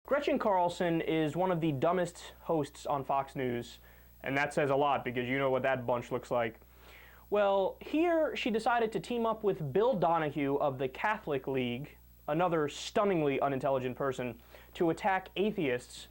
Gretchen Carlson is one of the dumbest hosts on Fox News, and that says a lot because you know what that bunch looks like. Well, here she decided to team up with Bill Donohue of the Catholic League, another stunningly unintelligent person, to attack atheists,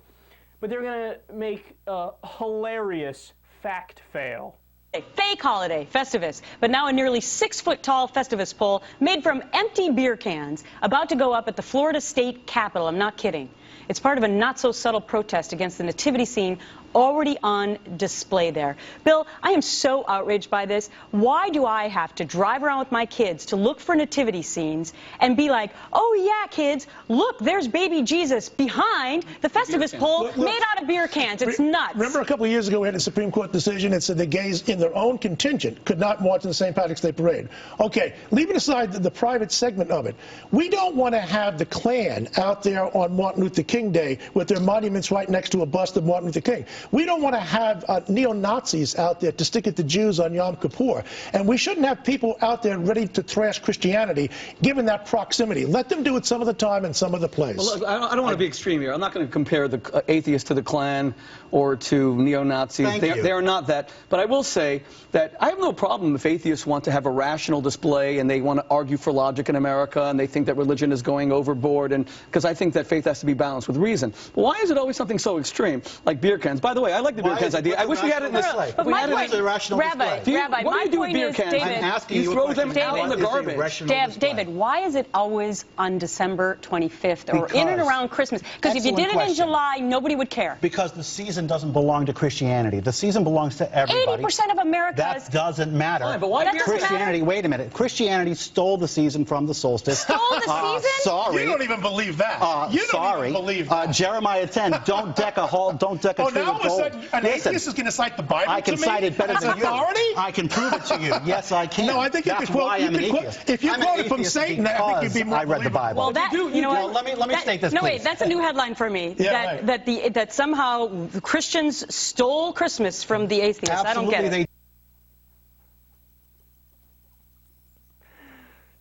but they're going to make a hilarious fact fail. A fake holiday, Festivus, but now a nearly 6-foot-tall Festivus pole made from empty beer cans, about to go up at the Florida State Capitol. I'm not kidding. It's part of a not-so-subtle protest against the nativity scene already on display there. Bill, I am so outraged by this. Why do I have to drive around with my kids to look for nativity scenes and be like, oh yeah, kids, look, there's baby Jesus behind the Festivus pole made out of beer cans? It's nuts. Remember a couple of years ago we had a Supreme Court decision that said the gays in their own contingent could not march in the St. Patrick's Day parade. Okay, leaving aside the private segment of it, we don't want to have the Klan out there on Martin Luther King Day with their monuments right next to a bust of Martin Luther King. We don't want to have neo-Nazis out there to stick at the Jews on Yom Kippur. And we shouldn't have people out there ready to thrash Christianity, given that proximity. Let them do it some of the time and some of the place. Well, look, I don't want to be extreme here. I'm not going to compare the atheists to the Klan or to neo-Nazis. They are not that. But I will say that I have no problem if atheists want to have a rational display and they want to argue for logic in America and they think that religion is going overboard, and because I think that faith has to be balanced with reason. But why is it always something so extreme, like beer cans? By the way, I like the beer cans idea. I wish we had it in this. But my point, Rabbi, what do you do with beer cans? David, I'm asking you throw them out in the garbage. David, why is it always on December 25th or in and around Christmas? Because if you did it in July, nobody would care. Because the season doesn't belong to Christianity. The season belongs to everybody. 80% of America. That doesn't matter. Fine, but why Christianity? Wait a minute. Christianity stole the season from the solstice. Stole the season? Sorry. You don't even believe that. You don't even believe that. Jeremiah 10. Don't deck a tree with gold. Now all of a sudden, an atheist is going to cite the Bible I can to me? cite it better As than you. authority? I can prove it to you. Yes, I can. No, I think That's you could quote. why I'm an atheist. If you quote it from Satan, I think you'd be more I read the Bible. Well, that, you know what? Let me state this, No, please. wait, that's a new headline for me. Yeah, that somehow the Christians stole Christmas from the atheists. Absolutely, I don't get it.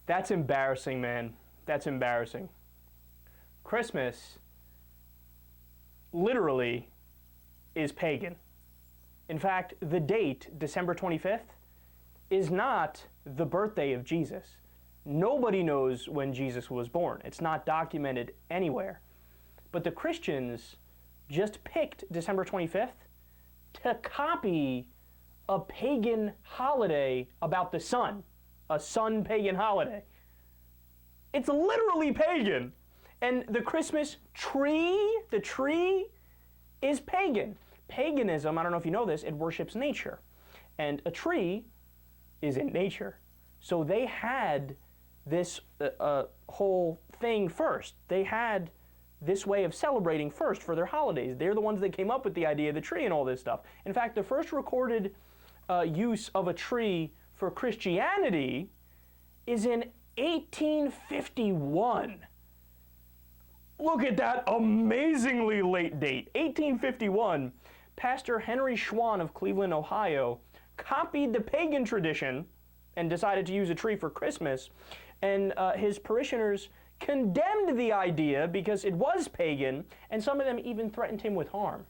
That's embarrassing, man. That's embarrassing. Christmas literally is pagan. In fact, the date, December 25th, is not the birthday of Jesus. Nobody knows when Jesus was born. It's not documented anywhere. But the Christians just picked December 25th to copy a pagan holiday about the sun, a sun pagan holiday. It's literally pagan. And the Christmas tree, the tree is pagan. Paganism, I don't know if you know this, it worships nature. And a tree is in nature. So they had this whole thing first. They had this way of celebrating first for their holidays. They're the ones that came up with the idea of the tree and all this stuff. In fact, the first recorded use of a tree for Christianity is in 1851. Look at that amazingly late date. 1851, Pastor Henry Schwann of Cleveland, Ohio, copied the pagan tradition and decided to use a tree for Christmas. And his parishioners condemned the idea because it was pagan, and some of them even threatened him with harm.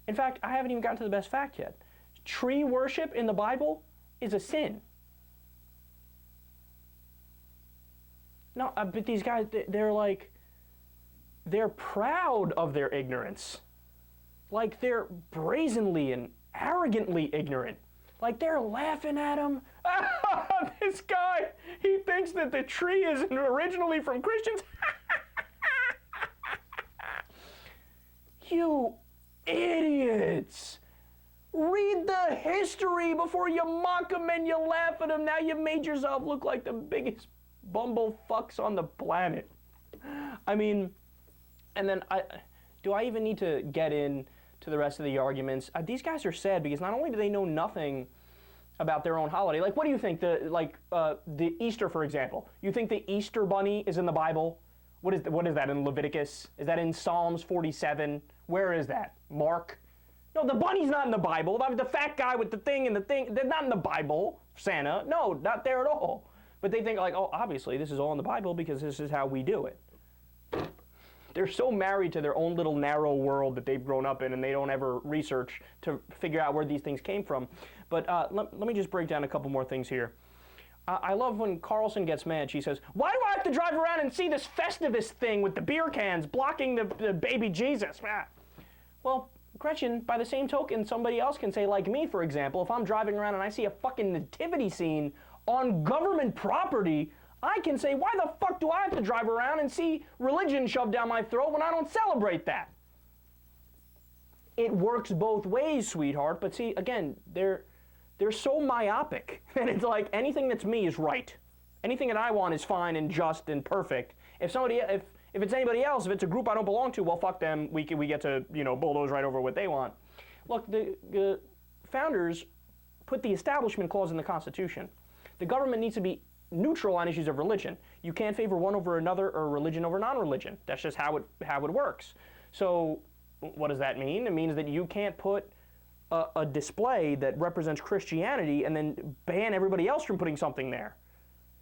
In fact, I haven't even gotten to the best fact yet. Tree worship in the Bible is a sin. No, but these guys, they're proud of their ignorance. Like, they're brazenly and arrogantly ignorant. Like, they're laughing at him. This guy, he thinks that the tree is originally from Christians. You idiots. Read the history before you mock them and you laugh at them. Now you've made yourself look like the biggest bumblefucks on the planet. I mean, and then do I even need to get in to the rest of the arguments? These guys are sad because not only do they know nothing about their own holiday, like what do you think, the Easter, for example? You think the Easter bunny is in the Bible? What is that in Leviticus? Is that in Psalms 47? Where is that? Mark? No, the bunny's not in the Bible. The fat guy with the thing, they're not in the Bible. Santa, no, not there at all. But they think like, oh, obviously this is all in the Bible because this is how we do it. They're so married to their own little narrow world that they've grown up in, and they don't ever research to figure out where these things came from. But let me just break down a couple more things here. I love when Carlson gets mad. She says, why do I have to drive around and see this Festivus thing with the beer cans blocking the baby Jesus? Well, Gretchen, by the same token, somebody else can say, like me, for example, if I'm driving around and I see a fucking nativity scene on government property, I can say, why the fuck do I have to drive around and see religion shoved down my throat when I don't celebrate that? It works both ways, sweetheart, but see, again, they're so myopic that it's like anything that's me is right. Anything that I want is fine and just and perfect. If it's anybody else, if it's a group I don't belong to, well, fuck them. We get to, bulldoze right over what they want. Look, the founders put the establishment clause in the Constitution. The government needs to be neutral on issues of religion. You can't favor one over another or religion over non-religion. That's just how it works. So what does that mean? It means that you can't put a display that represents Christianity and then ban everybody else from putting something there.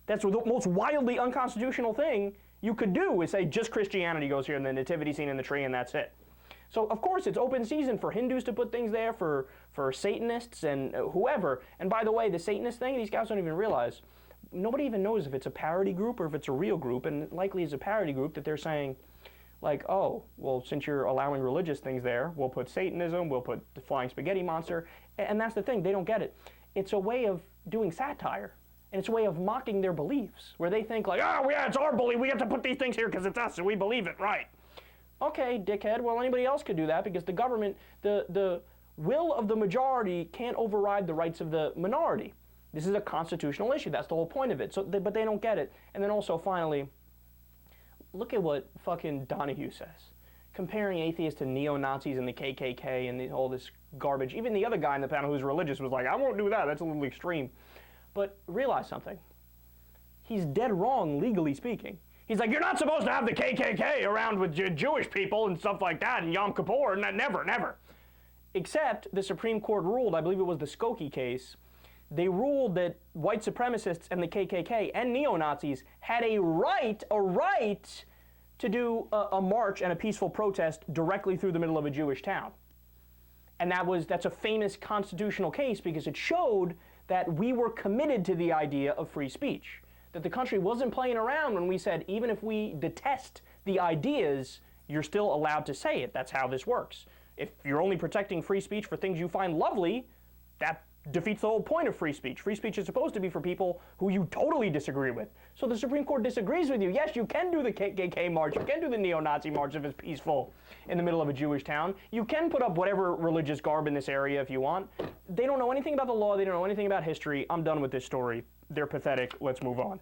That's the most wildly unconstitutional thing you could do, is say just Christianity goes here in the nativity scene in the tree and that's it. So of course it's open season for Hindus to put things there, for Satanists and whoever. And by the way, the Satanist thing, these guys don't even realize. Nobody even knows if it's a parody group or if it's a real group, and it likely is a parody group that they're saying, like, oh, well, since you're allowing religious things there, we'll put Satanism, we'll put the flying spaghetti monster, and that's the thing, they don't get it. It's a way of doing satire, and it's a way of mocking their beliefs, where they think like, oh, yeah, it's our belief, we have to put these things here because it's us, and we believe it, right? Okay, dickhead, well, anybody else could do that because the government, the will of the majority can't override the rights of the minority. This is a constitutional issue. That's the whole point of it. So, but they don't get it. And then also, finally, look at what fucking Donohue says. Comparing atheists to neo-Nazis and the KKK and all this garbage. Even the other guy in the panel who's religious was like, I won't do that. That's a little extreme. But realize something. He's dead wrong, legally speaking. He's like, you're not supposed to have the KKK around with Jewish people and stuff like that and Yom Kippur, and never, never. Except the Supreme Court ruled, I believe it was the Skokie case, they ruled that white supremacists and the KKK and neo-Nazis had a right to do a march and a peaceful protest directly through the middle of a Jewish town. And that's a famous constitutional case because it showed that we were committed to the idea of free speech. That the country wasn't playing around when we said, even if we detest the ideas, you're still allowed to say it. That's how this works. If you're only protecting free speech for things you find lovely, that defeats the whole point of free speech. Free speech is supposed to be for people who you totally disagree with. So the Supreme Court disagrees with you. Yes, you can do the KKK march, you can do the neo-Nazi march if it's peaceful in the middle of a Jewish town. You can put up whatever religious garb in this area if you want. They don't know anything about the law, they don't know anything about history. I'm done with this story. They're pathetic. Let's move on.